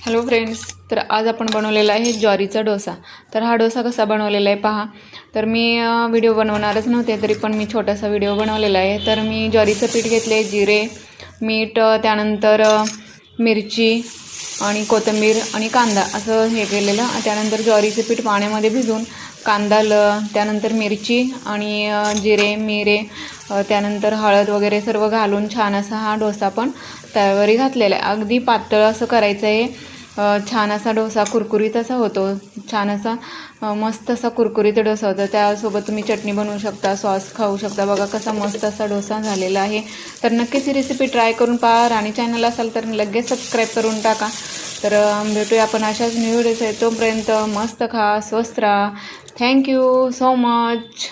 Hello friends, तर आज आपण बनवलेला आहे ज्वारीचा डोसा। तर हा डोसा कसा बनवलेला आहे पहा। तर मी व्हिडिओ बनवणारच नव्हते, तरी पण मी छोटासा व्हिडिओ बनवलेला आहे। तर मी ज्वारीचं पीठ घेतले, जिरे, मीठ, त्यानंतर मिरची आणि कोथिंबीर आणि कांदा असं हे केलेलं। त्यानंतर ज्वारीचे पीठ पाण्यामध्ये भिजवून कांदा, त्यानंतर मिरची आणि जिरे, मिरे, त्यानंतर हळद वगैरे सर्व घालून छान असा हा डोसा पण तव्यावर घातलेला आहे। अगदी पातळ असं करायचं आहे। छान असा डोसा कुरकुरीत असा होतो, छान असा मस्त असा कुरकुरीत डोसा होता। त्यासोबत तुम्ही चटणी बनवू शकता, सॉस खाऊ शकता। बघा कसा मस्त असा डोसा झालेला आहे। तर नक्कीच ही रेसिपी ट्राय करून पहा आणि चॅनल असाल तर लगेच सबस्क्राईब करून टाका। तर भेटूया आपण अशाच न्यू व्हिडिओज आहे। तोपर्यंत मस्त खा, स्वस्त राहा। Thank you so much.